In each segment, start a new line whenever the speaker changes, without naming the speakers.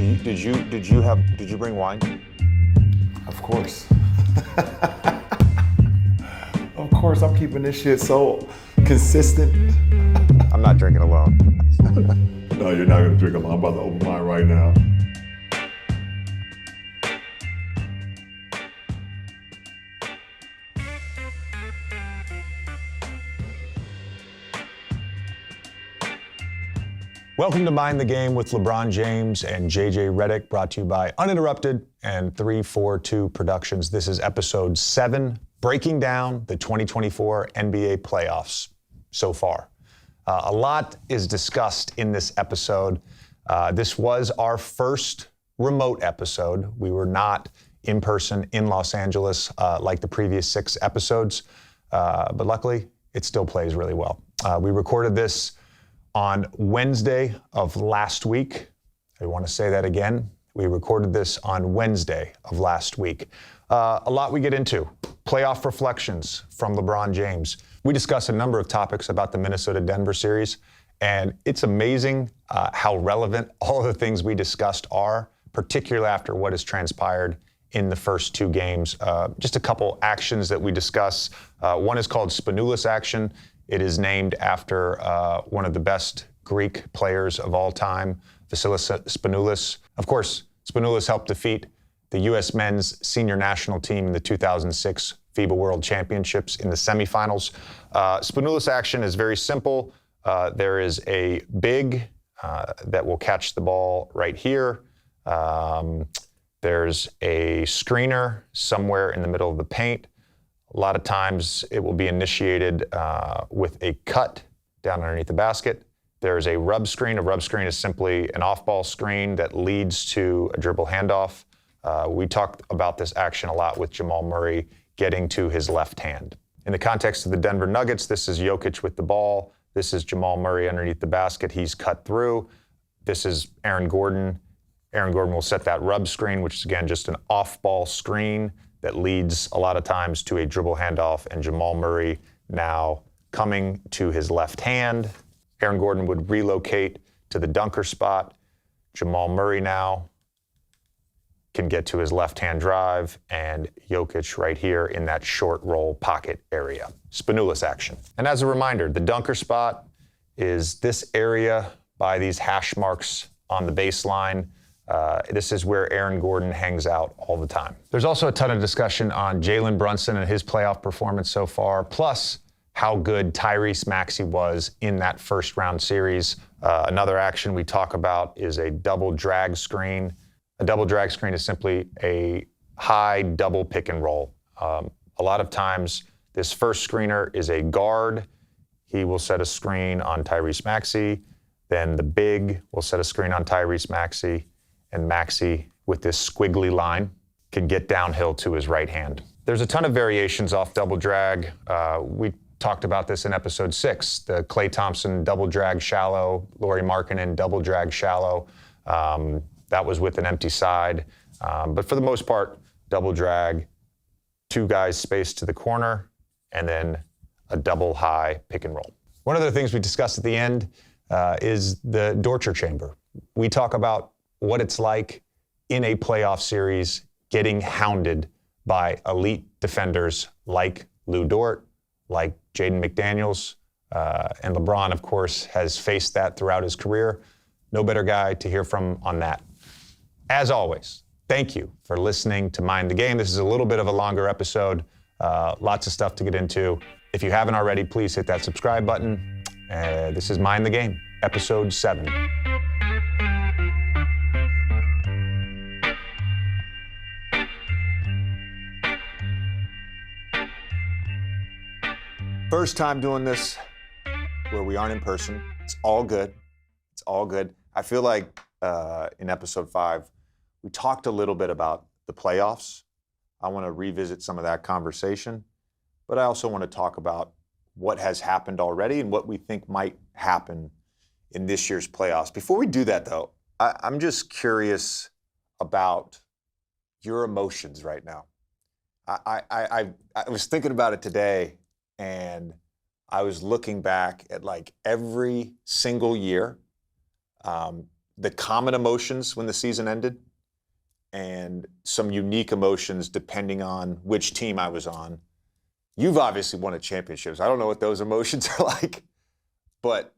Did you bring wine?
Of course. Of course, I'm keeping this shit so consistent.
I'm not drinking alone.
No, you're not gonna drink alone. I'm about to open mine right now.
Welcome to Mind the Game with LeBron James and JJ Redick, brought to you by Uninterrupted and 342 Productions. This is episode 7, breaking down the 2024 NBA playoffs so far. A lot is discussed in this episode. This was our first remote episode. We were not in person in Los Angeles like the previous 6 episodes, but luckily it still plays really well. We recorded this on Wednesday of last week. I want to say that again. We recorded this on Wednesday of last week. A lot we get into. Playoff reflections from LeBron James. We discuss a number of topics about the Minnesota-Denver series, and it's amazing how relevant all of the things we discussed are, particularly after what has transpired in the first 2 games. Just a couple actions that we discuss. One is called Spanoulis action. It is named after one of the best Greek players of all time, Vasilis Spanoulis. Of course, Spanoulis helped defeat the U.S. men's senior national team in the 2006 FIBA World Championships in the semifinals. Spanoulis action is very simple. There is a big that will catch the ball right here. There's a screener somewhere in the middle of the paint. A lot of times it will be initiated with a cut down underneath the basket. There's a rub screen. A rub screen is simply an off-ball screen that leads to a dribble handoff. We talked about this action a lot with Jamal Murray getting to his left hand. In the context of the Denver Nuggets, this is Jokic with the ball. This is Jamal Murray underneath the basket. He's cut through. This is Aaron Gordon. Aaron Gordon will set that rub screen, which is, again, just an off-ball screen that leads a lot of times to a dribble handoff, and Jamal Murray now coming to his left hand. Aaron Gordon would relocate to the dunker spot. Jamal Murray now can get to his left-hand drive, and Jokic right here in that short roll pocket area. Spanoulis action. And as a reminder, the dunker spot is this area by these hash marks on the baseline. This is where Aaron Gordon hangs out all the time. There's also a ton of discussion on Jalen Brunson and his playoff performance so far, plus how good Tyrese Maxey was in that first round series. Another action we talk about is a double drag screen. A double drag screen is simply a high double pick and roll. A lot of times this first screener is a guard. He will set a screen on Tyrese Maxey. Then the big will set a screen on Tyrese Maxey. And Maxey, with this squiggly line, can get downhill to his right hand. There's a ton of variations off double drag. We talked about this in episode 6, the Klay Thompson double drag shallow, Lauri Markkanen double drag shallow. That was with an empty side. But for the most part, double drag, 2 guys spaced to the corner, and then a double high pick and roll. One of the things we discussed at the end is the Dorture chamber. We talk about what it's like in a playoff series getting hounded by elite defenders like Lou Dort, like Jaden McDaniels, and LeBron, of course, has faced that throughout his career. No better guy to hear from on that. As always, thank you for listening to Mind the Game. This is a little bit of a longer episode, lots of stuff to get into. If you haven't already, please hit that subscribe button. This is Mind the Game, episode 7. First time doing this where we aren't in person. It's all good. It's all good. I feel like in episode 5, we talked a little bit about the playoffs. I want to revisit some of that conversation, but I also want to talk about what has happened already and what we think might happen in this year's playoffs. Before we do that, though, I'm just curious about your emotions right now. I was thinking about it today, and I was looking back at like every single year the common emotions when the season ended and some unique emotions depending on which team I was on. You've obviously won a championship. I don't know what those emotions are like, but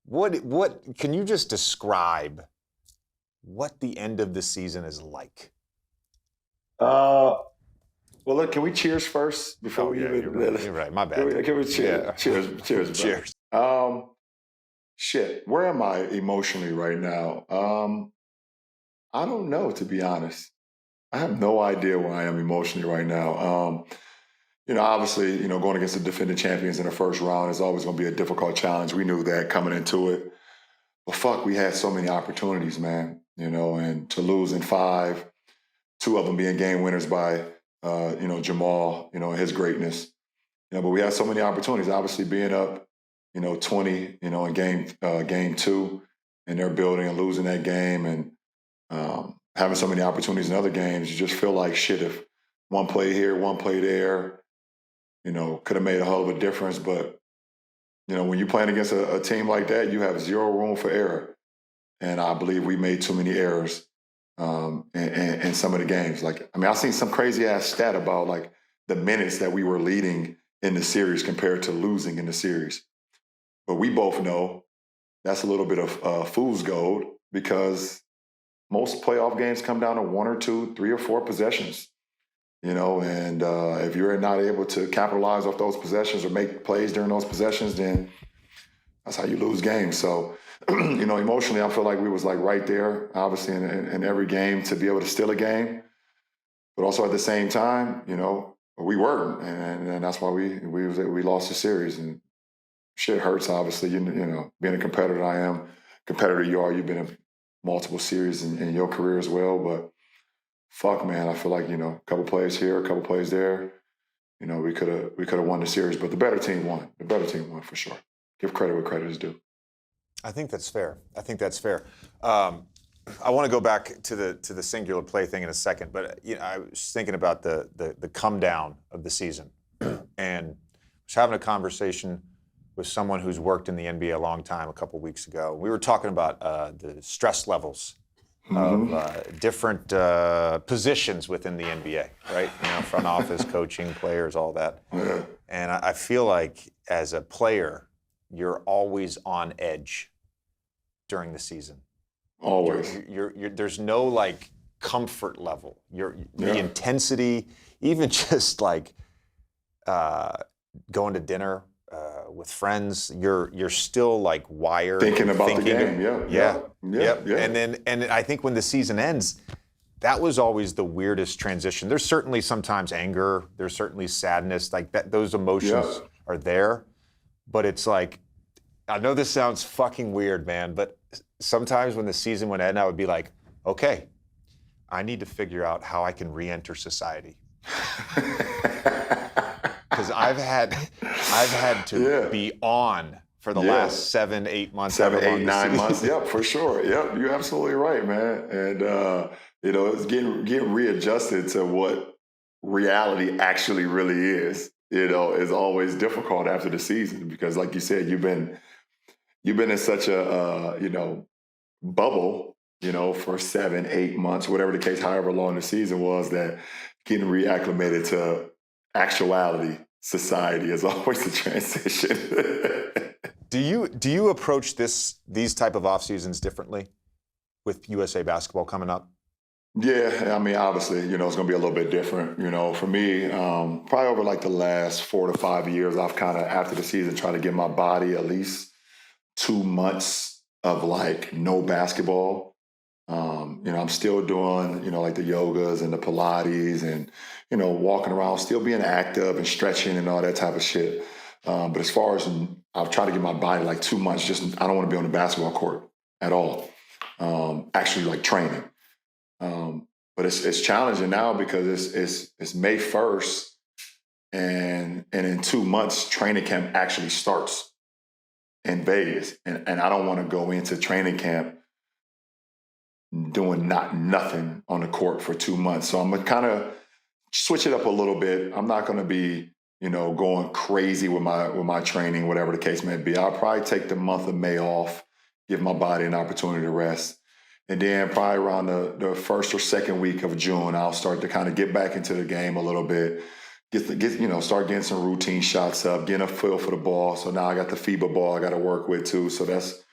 what can you just describe what the end of the season is like?
Well, look, can we cheers first before we even?
You're right. My bad.
Can we cheers? Yeah. Cheers.
Cheers.
Shit. Where am I emotionally right now? I don't know, to be honest. I have no idea where I am emotionally right now. Obviously, going against the defending champions in the first round is always going to be a difficult challenge. We knew that coming into it. But fuck, we had so many opportunities, man. And to lose in 5, 2 of them being game winners by, Jamal, his greatness. But we had so many opportunities. Obviously, being up, 20, in game 2, and they're building and losing that game, and having so many opportunities in other games, you just feel like shit. If one play here, one play there, could have made a hell of a difference. But when you're playing against a team like that, you have 0 room for error. And I believe we made too many errors in some of the games. I've seen some crazy ass stat about the minutes that we were leading in the series compared to losing in the series. But we both know that's a little bit of fool's gold, because most playoff games come down to 1 or 2, 3 or 4 possessions. And if you're not able to capitalize off those possessions or make plays during those possessions, then that's how you lose games. So, emotionally, I feel like we was right there, obviously, in every game to be able to steal a game. But also at the same time, we weren't. And that's why we lost the series. And shit hurts, obviously, being a competitor I am, competitor you are, you've been in multiple series in your career as well. But fuck, man, I feel like, a couple plays here, a couple plays there. We could have won the series, but the better team won. The better team won for sure. Give credit where credit is due.
I think that's fair. I want to go back to the singular play thing in a second, but I was thinking about the come down of the season, and was having a conversation with someone who's worked in the NBA a long time a couple weeks ago. We were talking about the stress levels of different positions within the NBA, right? Front office, coaching, players, all that.
Yeah.
And I feel like as a player, you're always on edge during the season.
Always.
You're there's no comfort level. The intensity, even just going to dinner with friends, you're still wired
thinking about the game.
Yeah.
Yeah.
And I think when the season ends, that was always the weirdest transition. There's certainly sometimes anger. There's certainly sadness. That, those emotions are there. But it's I know this sounds fucking weird, man, but sometimes when the season would end, I would be like, okay, I need to figure out how I can re-enter society. Because I've had to be on for the last 7-8 months.
7, 8, 9 months. Yep, for sure. Yep, you're absolutely right, man. And it's getting readjusted to what reality actually really is. Is always difficult after the season, because, like you said, you've been in such a bubble, for 7, 8 months, whatever the case, however long the season was, that getting reacclimated to actuality, society, is always a transition.
Do you approach these type of off seasons differently with USA basketball coming up?
Yeah, obviously, it's going to be a little bit different. For me, probably over the last 4 to 5 years, I've kind of, after the season, tried to give my body at least 2 months of no basketball. I'm still doing, the yogas and the Pilates and, walking around, still being active and stretching and all that type of shit. But as far as I've tried to give my body 2 months, I don't want to be on the basketball court at all. Actually training. But it's challenging now because it's May 1st, and in 2 months training camp actually starts in Vegas, and I don't want to go into training camp doing nothing on the court for 2 months. So I'm gonna kind of switch it up a little bit. I'm not going to be going crazy with my training, whatever the case may be. I'll probably take the month of May off, give my body an opportunity to rest. And then probably around the first or second week of June, I'll start to kind of get back into the game a little bit, start getting some routine shots up, getting a feel for the ball. So now I got the FIBA ball I got to work with too. So that's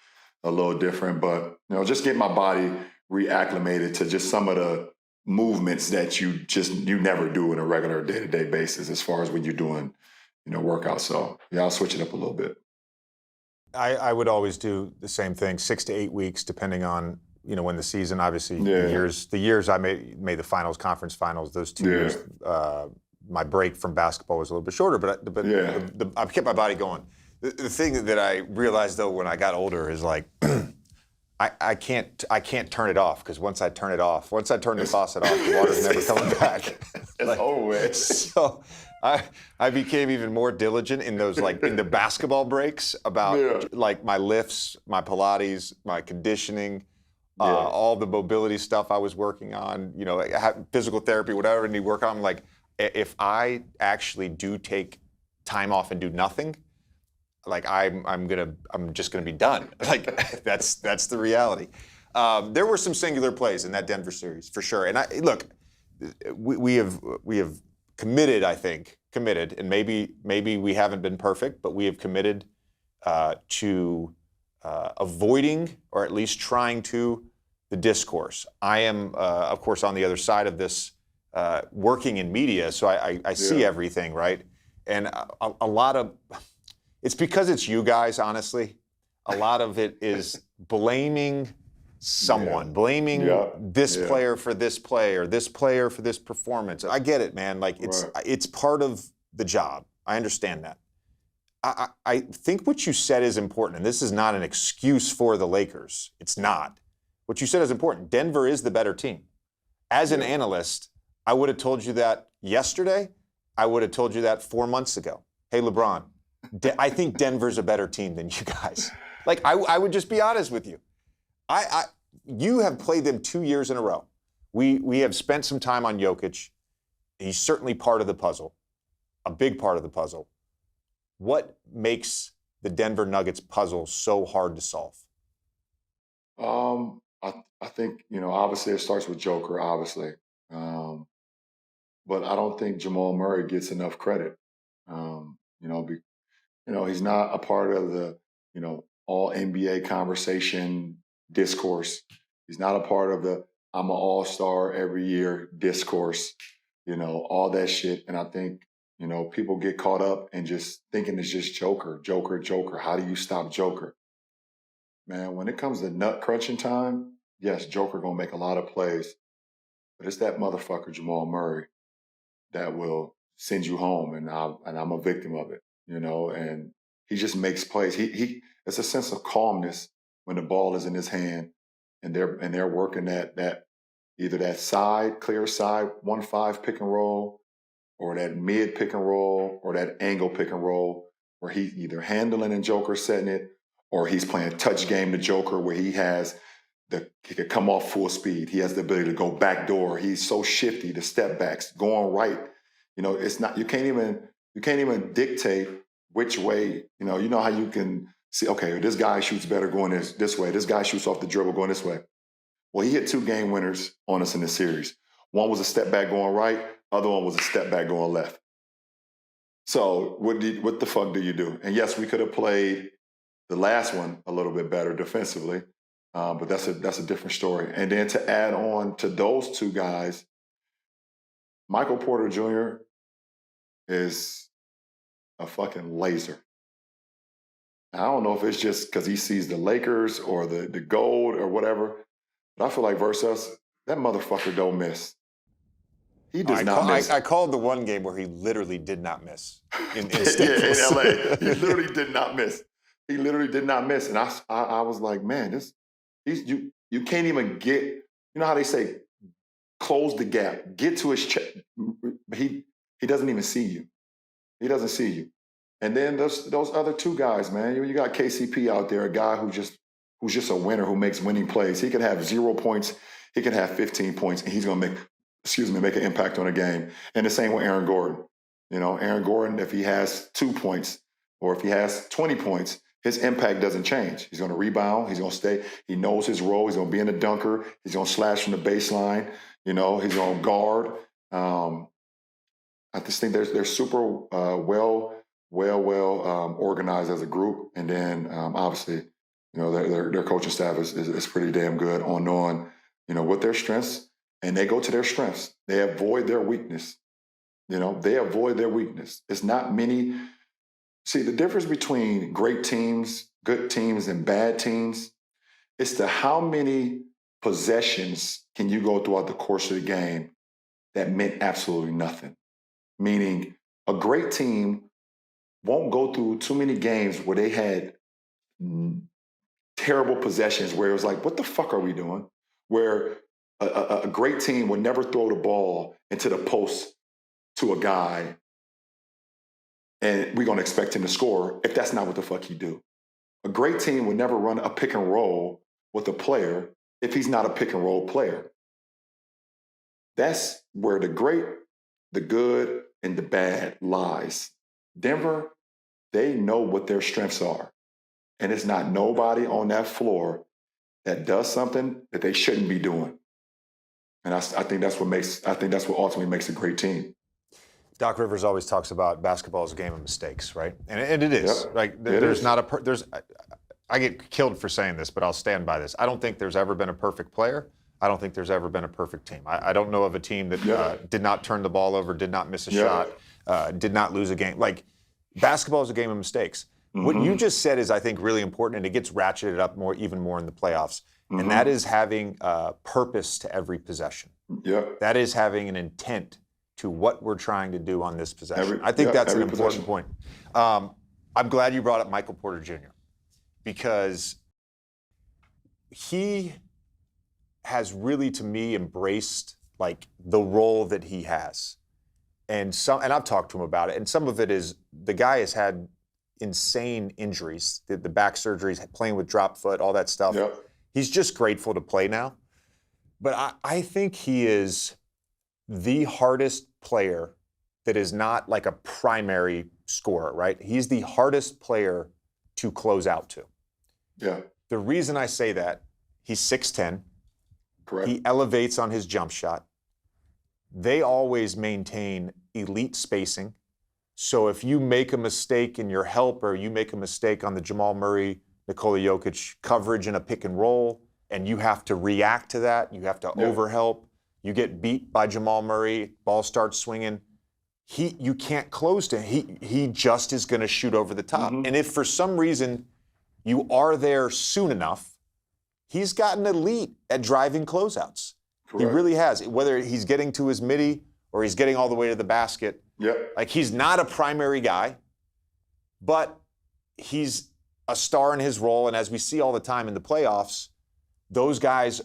a little different, but just get my body reacclimated to just some of the movements that you never do on a regular day-to-day basis as far as when you're doing, workouts. So yeah, I'll switch it up a little bit.
I would always do the same thing, 6 to 8 weeks, depending on when the season. Obviously, the years I made the finals, conference finals, those 2 years, my break from basketball was a little bit shorter, but I kept my body going. The thing that I realized though when I got older is like I can't turn it off, because once I turn the faucet off, the water's never coming back.
It's over with.
So I became even more diligent in those, like in the basketball breaks, about like my lifts, my Pilates, my conditioning, all the mobility stuff I was working on, physical therapy, whatever I need to work on. Like, if I actually do take time off and do nothing, like I'm just gonna be done. Like that's the reality. There were some singular plays in that Denver series for sure. And we have committed, and maybe we haven't been perfect, but we have committed to avoiding, or at least trying to, the discourse. I am, of course, on the other side of this, working in media, so I see everything, right? And a lot of it's because it's you guys, honestly. A lot of it is blaming someone, blaming this player for this play, or this player for this performance. I get it, man. Like, it's part of the job. I understand that. I think what you said is important, and this is not an excuse for the Lakers. It's not. What you said is important. Denver is the better team. As an analyst, I would have told you that yesterday. I would have told you that 4 months ago. Hey, LeBron, I think Denver's a better team than you guys. Like, I would just be honest with you. You have played them 2 years in a row. We have spent some time on Jokic. He's certainly part of the puzzle, a big part of the puzzle. What makes the Denver Nuggets puzzle so hard to solve?
I think, obviously it starts with Joker, obviously. But I don't think Jamal Murray gets enough credit. He's not a part of the, all NBA conversation discourse. He's not a part of the I'm an all-star every year discourse, all that shit. And I think, people get caught up in just thinking it's just Joker. How do you stop Joker? Man, when it comes to nut crunching time, yes, Joker gonna make a lot of plays, but it's that motherfucker Jamal Murray that will send you home, and I'm a victim of it, and he just makes plays. He it's a sense of calmness when the ball is in his hand, and they're working that either that side, clear side 1-5 pick and roll, or that mid pick and roll, or that angle pick and roll, where he's either handling and Joker setting it, or he's playing touch game to Joker, where he could come off full speed. He has the ability to go back door. He's so shifty, the step backs, going right. It's not, you can't even dictate which way, you know how you can see, okay, this guy shoots better going this way. This guy shoots off the dribble going this way. Well, he hit 2 game winners on us in this series. One was a step back going right. Other one was a step back going left. So what the fuck do you do? And yes, we could have played the last one a little bit better defensively, but that's a different story. And then to add on to those 2 guys, Michael Porter Jr. is a fucking laser. I don't know if it's just because he sees the Lakers or the gold or whatever, but I feel like versus that motherfucker don't miss. He does not miss.
I called the one game where he literally did not miss in
in LA. He literally did not miss. He literally did not miss. And I was like, man, you can't even get, you know how they say, close the gap, get to his chest. He doesn't even see you. He doesn't see you. And then those other 2 guys, man. You got KCP out there, a guy who's just a winner, who makes winning plays. He could have 0 points, he could have 15 points, and he's gonna make an impact on a game. And the same with Aaron Gordon. Aaron Gordon, if he has 2 points or if he has 20 points, his impact doesn't change. He's going to rebound. He's going to stay. He knows his role. He's going to be in the dunker. He's going to slash from the baseline. He's going to guard. I just think they're super well organized as a group. And then obviously, their coaching staff is pretty damn good on knowing, what their strengths, and they go to their strengths. They avoid their weakness. They avoid their weakness. It's not many. See, the difference between great teams, good teams, and bad teams is to how many possessions can you go throughout the course of the game that meant absolutely nothing. Meaning, a great team won't go through too many games where they had terrible possessions where it was like, what the fuck are we doing? Where a great team would never throw the ball into the post to a guy and we're going to expect him to score if that's not what the fuck he do. A great team would never run a pick and roll with a player if he's not a pick and roll player. That's where the great, the good, and the bad lies. Denver, they know what their strengths are. And it's not nobody on that floor that does something that they shouldn't be doing. And I think that's what ultimately makes a great team.
Doc Rivers always talks about basketball as a game of mistakes, right? And it is.
Yep.
Like I get killed for saying this, but I'll stand by this. I don't think there's ever been a perfect player. I don't think there's ever been a perfect team. I don't know of a team that did not turn the ball over, did not miss a shot, did not lose a game. Like, basketball is a game of mistakes. Mm-hmm. What you just said is, I think, really important, and it gets ratcheted up even more in the playoffs. Mm-hmm. And that is having purpose to every possession.
Yep.
That is having an intent to what we're trying to do on this possession. I think that's an important point. I'm glad you brought up Michael Porter Jr. because he has really, to me, embraced like the role that he has. And I've talked to him about it, and some of it is the guy has had insane injuries, the back surgeries, playing with drop foot, all that stuff.
Yep.
He's just grateful to play now. But I think he is the hardest player that is not like a primary scorer, right? He's the hardest player to close out to.
Yeah.
The reason I say that, he's 6'10".
Correct.
He elevates on his jump shot. They always maintain elite spacing. So if you make a mistake in your help, or you make a mistake on the Jamal Murray, Nikola Jokic coverage in a pick and roll, and you have to react to that, you have to overhelp, you get beat by Jamal Murray, ball starts swinging, you can't close to him. He just is going to shoot over the top. Mm-hmm. And if for some reason you are there soon enough, he's gotten elite at driving closeouts. Correct. He really has. Whether he's getting to his midi or he's getting all the way to the basket.
Yep.
Like, he's not a primary guy, but he's a star in his role. And as we see all the time in the playoffs, those guys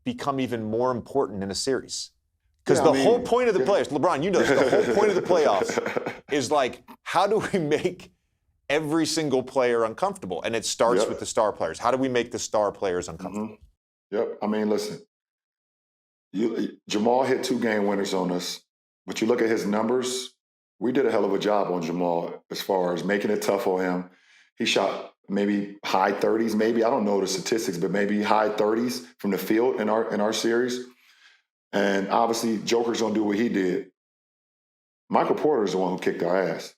become even more important in a series. Because whole point of the playoffs, LeBron, you know this, the whole point of the playoffs is like, how do we make every single player uncomfortable? And it starts with the star players. How do we make the star players uncomfortable?
Mm-hmm. Yep. I mean, listen, Jamal hit 2 game winners on us, but you look at his numbers, we did a hell of a job on Jamal as far as making it tough on him. He shot maybe high 30s, maybe. I don't know the statistics, but maybe high 30s from the field in our series. And obviously, Joker's going to do what he did. Michael Porter is the one who kicked our ass.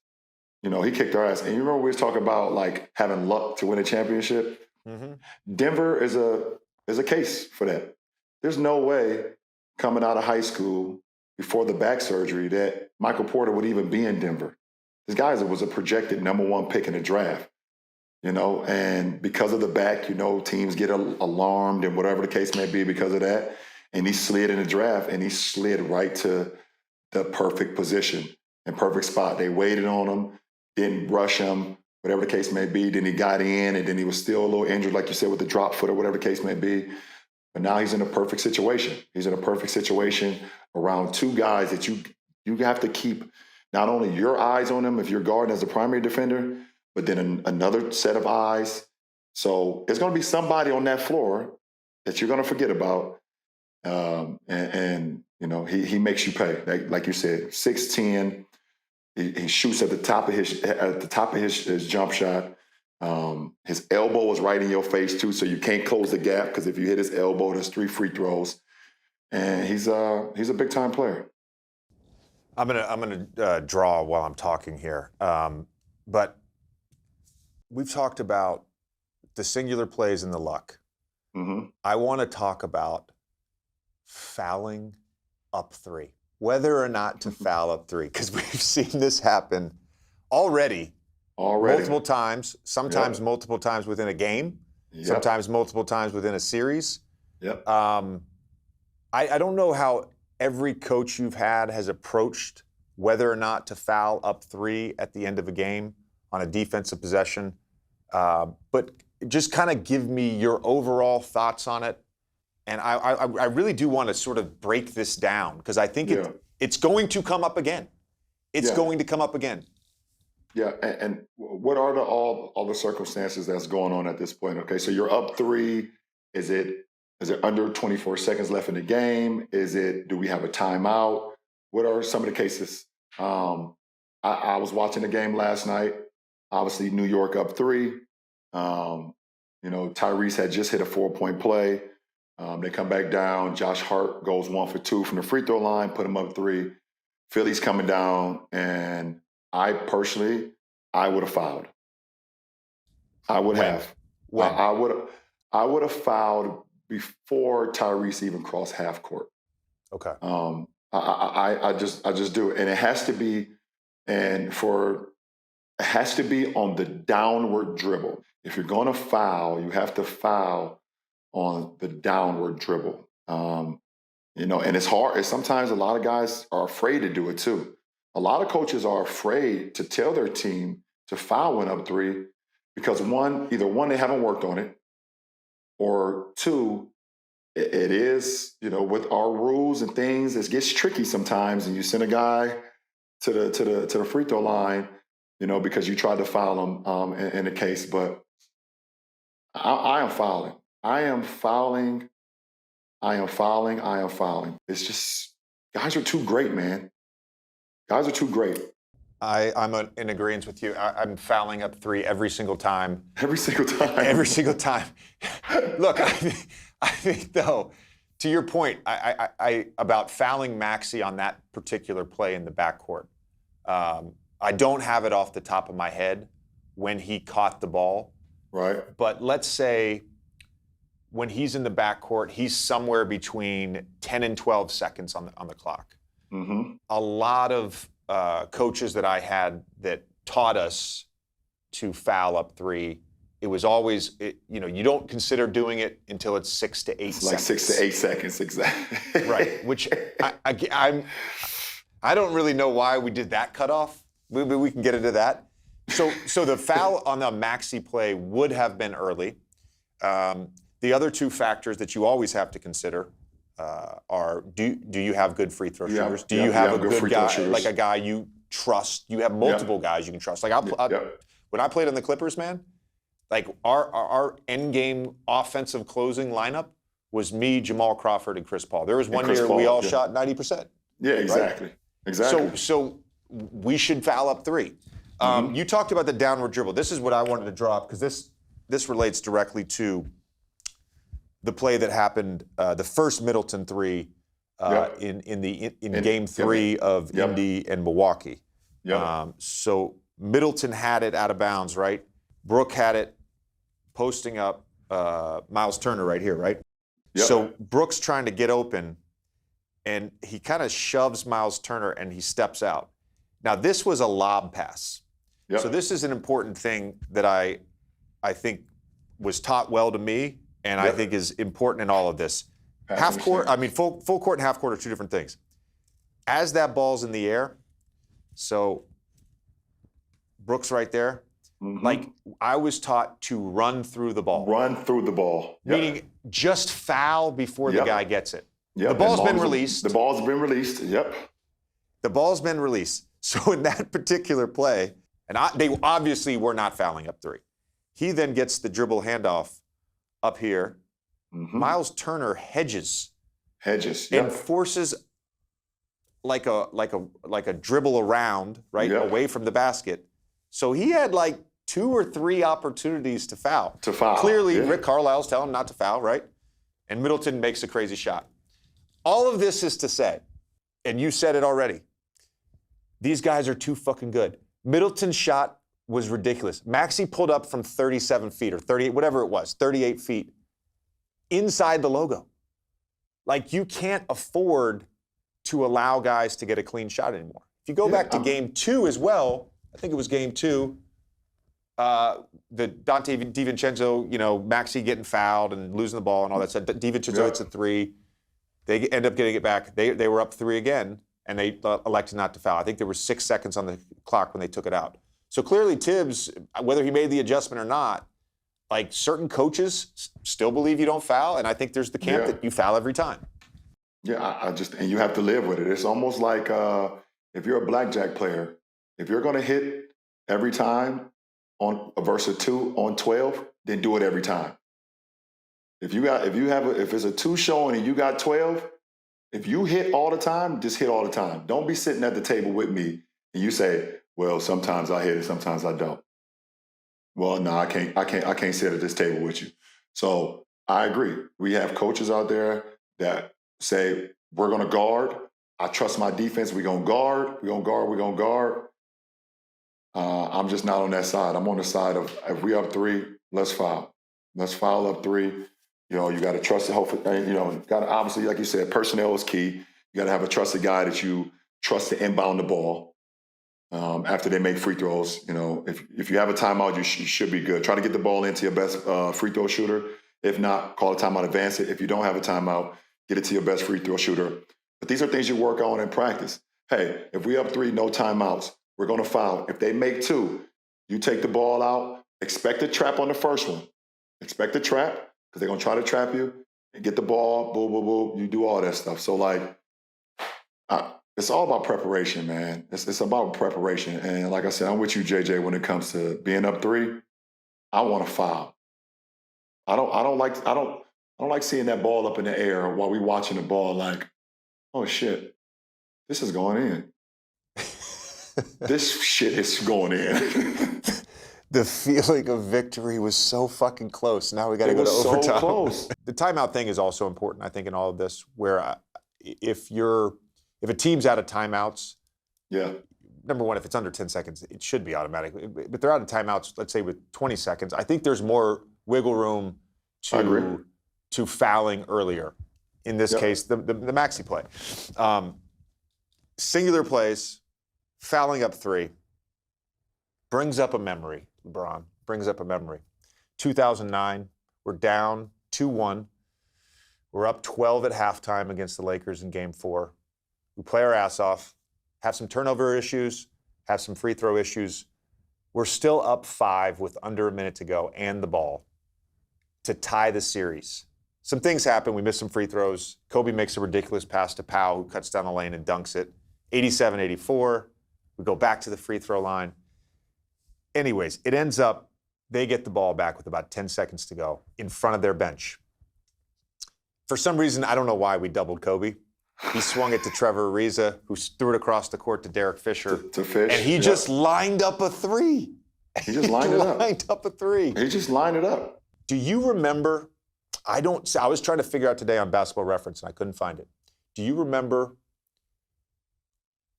He kicked our ass. And you remember we was talking about, like, having luck to win a championship? Mm-hmm. Denver is a case for that. There's no way coming out of high school before the back surgery that Michael Porter would even be in Denver. This guy was a projected #1 pick in the draft, and because of the back, teams get alarmed and whatever the case may be because of that. And he slid in the draft, and he slid right to the perfect position and perfect spot. They waited on him, didn't rush him, whatever the case may be. Then he got in, and then he was still a little injured, like you said, with the drop foot or whatever the case may be. But now he's in a perfect situation. He's in a perfect situation around 2 guys that you have to keep not only your eyes on them if you're guarding as a primary defender, but then another set of eyes. So there's going to be somebody on that floor that you're going to forget about. He makes you pay. Like you said, 6'10". He shoots at the top of his jump shot. His elbow was right in your face too, so you can't close the gap because if you hit his elbow, there's 3 free throws. And he's a big time player.
I'm gonna draw while I'm talking here, but we've talked about the singular plays and the luck.
Mm-hmm.
I want to talk about fouling up 3, whether or not to foul up 3, because we've seen this happen already. Multiple times, sometimes multiple times within a game, sometimes multiple times within a series.
Yep.
I don't know how every coach you've had has approached whether or not to foul up 3 at the end of a game on a defensive possession. But just kind of give me your overall thoughts on it. And I really do want to sort of break this down because I think it's going to come up again. It's going to come up again.
Yeah, and what are all the circumstances that's going on at this point? Okay, so you're up 3. Is it under 24 seconds left in the game? Do we have a timeout? What are some of the cases? I was watching the game last night. Obviously, New York up 3. Tyrese had just hit a 4-point play. They come back down. Josh Hart goes 1 for 2 from the free throw line, put him up 3. Philly's coming down, and I would have fouled. I would have. I would have fouled before Tyrese even crossed half court.
Okay.
I just do it, and it has to be, on the downward dribble. If you're going to foul, you have to foul on the downward dribble. And it's hard. Sometimes a lot of guys are afraid to do it too. A lot of coaches are afraid to tell their team to foul when up 3 because either one, they haven't worked on it, or 2, it is, with our rules and things, it gets tricky sometimes, and you send a guy to the free throw line, because you tried to foul him in a case. But I am fouling. I am fouling. I am fouling. I am fouling. It's just, guys are too great, man. Guys are too great.
I'm in agreement with you. I'm fouling up 3 every single time.
Every single time.
Every single time. Look, I think though, to your point, I about fouling Maxey on that particular play in the backcourt. I don't have it off the top of my head when he caught the ball.
Right.
But let's say when he's in the backcourt, he's somewhere between 10 and 12 seconds on the clock.
Mm-hmm.
A lot of coaches that I had that taught us to foul up 3, it was always, you don't consider doing it until it's 6 to 8 seconds.
Like 6 to 8 seconds, exactly.
Right, which I don't really know why we did that cutoff. Maybe we can get into that. So the foul on the Maxey play would have been early. The other 2 factors that you always have to consider are do you have good free throw shooters? Do you have a good guy, like a guy you trust? You have multiple guys you can trust. Like when I played on the Clippers, man, like our end game offensive closing lineup was me, Jamal Crawford, and Chris Paul. There was one year we all shot 90%.
Yeah, exactly. Right? Exactly.
So we should foul up 3. You talked about the downward dribble. This is what I wanted to draw up because this relates directly to the play that happened, the first Middleton 3 in Game 3 of Indy and Milwaukee. So Middleton had it out of bounds, right? Brook had it posting up Miles Turner right here, right? So Brook's trying to get open, and he kind of shoves Miles Turner, and he steps out. Now, this was a lob pass. So this is an important thing that I think was taught well to me, and I think is important in all of this. Half court, full court and half court are 2 different things. As that ball's in the air, so Brook's right there. Like, I was taught to run through the ball.
Run through the ball.
Meaning just foul before the guy gets it. The ball's been released.
The ball's been released,
The ball's been released. So in that particular play, and they obviously were not fouling up 3. He then gets the dribble handoff up here. Miles Turner hedges. And forces like a dribble around, right, away from the basket. So he had like 2 or 3 opportunities to foul.
yeah.
Clearly, Rick Carlisle's telling him not to foul, right? And Middleton makes a crazy shot. All of this is to say, and you said it already, these guys are too fucking good. Middleton's shot was ridiculous. Maxey pulled up from 37 feet or 38, whatever it was, 38 feet, inside the logo. Like, you can't afford to allow guys to get a clean shot anymore. If you go back to game 2 as well, I think it was game 2, the Dante DiVincenzo, Maxey getting fouled and losing the ball and all that stuff. DiVincenzo hits a 3. They end up getting it back. They were up 3 again, and they elected not to foul. I think there were 6 seconds on the clock when they took it out. So clearly Tibbs, whether he made the adjustment or not, like, certain coaches still believe you don't foul, and I think there's the camp that you foul every time.
Yeah, and you have to live with it. It's almost like if you're a blackjack player, if you're going to hit every time on a versus 2 on 12, then do it every time. If it's a 2 showing and you got 12, if you hit all the time, just hit all the time. Don't be sitting at the table with me and you say, well, sometimes I hit it, sometimes I don't. Well, no, I can't sit at this table with you. So I agree. We have coaches out there that say, we're going to guard. I trust my defense. We're going to guard. We're going to guard. We're going to guard. I'm just not on that side. I'm on the side of, if we up 3, let's foul. Let's foul up 3. You got to trust it. Hopefully, got to, obviously, like you said, personnel is key. You got to have a trusted guy that you trust to inbound the ball after they make free throws. If you have a timeout, you should be good. Try to get the ball into your best free throw shooter. If not, call a timeout, advance it. If you don't have a timeout, get it to your best free throw shooter. But these are things you work on in practice. Hey, if we up 3, no timeouts, we're going to foul. If they make 2, you take the ball out. Expect a trap on the first one. Expect a trap, because they're going to try to trap you and get the ball, boom, boom, boom. You do all that stuff. So, it's all about preparation, man. It's about preparation. And like I said, I'm with you, JJ, when it comes to being up 3. I want to foul. I don't like seeing that ball up in the air while we watching the ball like, oh, shit, this is going in. This shit is going in.
The feeling of victory was so fucking close. Now we got to go to overtime.
So close.
The timeout thing is also important, I think, in all of this, where if a team's out of timeouts, number one, if it's under 10 seconds, it should be automatic. But they're out of timeouts, let's say with 20 seconds, I think there's more wiggle room to fouling earlier. In this case, the Maxey play. Singular plays, fouling up 3, brings up a memory, LeBron, brings up a memory. 2009, we're down 2-1. We're up 12 at halftime against the Lakers in Game 4. We play our ass off, have some turnover issues, have some free throw issues. We're still up 5 with under a minute to go and the ball to tie the series. Some things happen. We miss some free throws. Kobe makes a ridiculous pass to Powell, who cuts down the lane and dunks it. 87-84. We go back to the free throw line. Anyways, it ends up, they get the ball back with about 10 seconds to go in front of their bench. For some reason, I don't know why we doubled Kobe. He swung it to Trevor Ariza, who threw it across the court to Derek Fisher.
To Fish.
And he just lined up a 3.
He just lined it up.
Lined up a 3.
He just lined it up.
Do you remember, I was trying to figure out today on Basketball Reference and I couldn't find it. Do you remember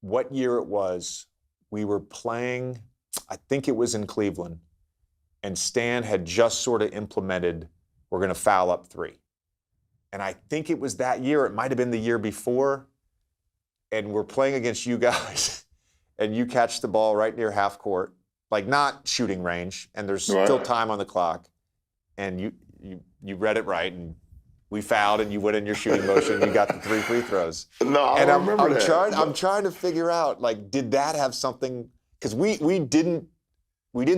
what year it was? We were playing, I think it was in Cleveland, and Stan had just sort of implemented, we're going to foul up 3. And I think it was that year, it might have been the year before, and we're playing against you guys, and you catch the ball right near half court, like not shooting range, and there's still time on the clock, and you read it right, and we fouled, and you went in your shooting motion, and you got the 3 free throws.
No, I remember that.
I'm trying to figure out, like, did that have something? Because we didn't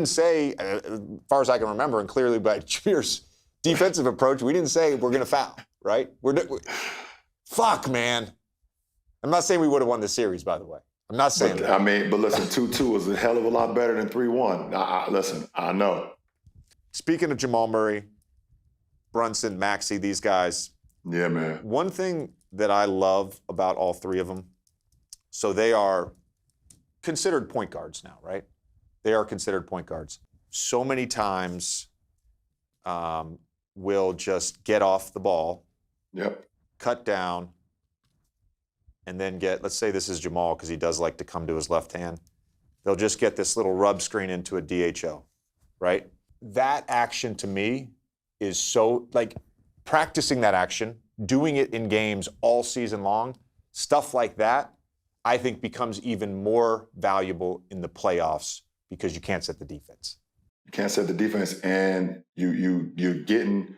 say, as far as I can remember, and clearly by Cheer's defensive approach, we didn't say we're going to foul, right? Fuck, man. I'm not saying we would have won the series, by the way. I'm not saying that.
I mean, but listen, 2-2 is a hell of a lot better than 3-1. Listen, I know.
Speaking of Jamal Murray, Brunson, Maxey, these guys.
Yeah, man.
One thing that I love about all 3 of them, so they are considered point guards now, right? They are considered point guards. so many times will just get off the ball, cut down, and then let's say this is Jamal because he does like to come to his left hand. They'll just get this little rub screen into a DHO, right? That action to me is so, like, practicing that action, doing it in games all season long, stuff like that, I think becomes even more valuable in the playoffs because you can't set the defense.
You can't set the defense, and you're getting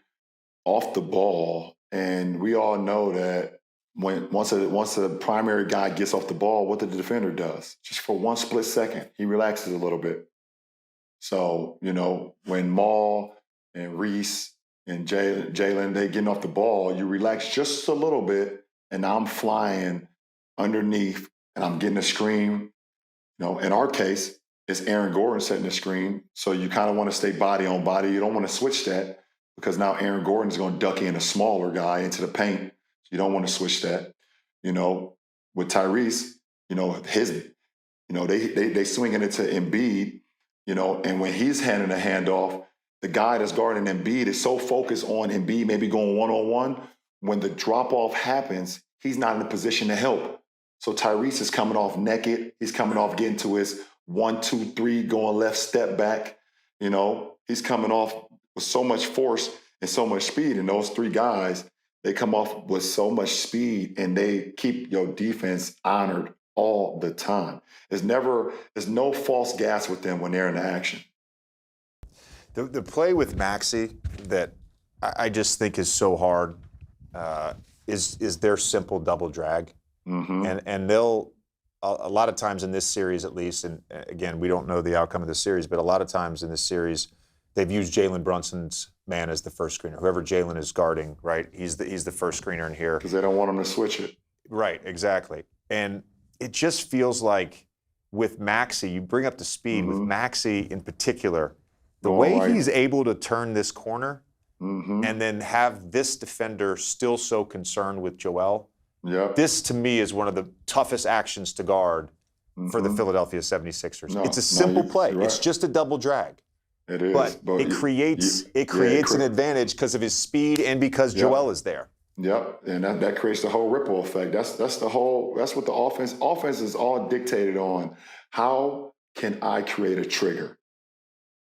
off the ball, and we all know that once a primary guy gets off the ball, what the defender does, just for one split second, he relaxes a little bit. So, when Maul and Reese and Jalen, they getting off the ball, you relax just a little bit, and now I'm flying underneath, and I'm getting a screen. In our case, it's Aaron Gordon setting the screen, so you kind of want to stay body on body. You don't want to switch that because now Aaron Gordon's going to duck in a smaller guy into the paint. You don't want to switch that. With Tyrese, they swinging it to Embiid, and when he's handing a handoff, the guy that's guarding Embiid is so focused on Embiid maybe going one-on-one. When the drop-off happens, he's not in a position to help. So Tyrese is coming off naked. He's coming off getting to his 1, 2, 3, going left, step back. He's coming off with so much force and so much speed. And those three guys, they come off with so much speed, and they keep your defense honored all the time. There's no false gas with them when they're in action.
The play with Maxey that I just think is so hard is their simple double drag.
Mm-hmm.
And they'll, a lot of times in this series at least, and again, we don't know the outcome of the series, but a lot of times in this series, they've used Jalen Brunson's man as the first screener. Whoever Jalen is guarding, right? He's the first screener in here.
Because they don't want him to switch it.
Right, exactly. And it just feels like with Maxey, you bring up the speed, with Maxey in particular, the way he's able to turn this corner and then have this defender still so concerned with Joel, this to me is one of the toughest actions to guard for the Philadelphia 76ers. It's a simple play. Right. It's just a double drag.
It is.
But it creates an advantage because of his speed and because Joel is there.
Yep, and that creates the whole ripple effect. That's what the offense is all dictated on. How can I create a trigger?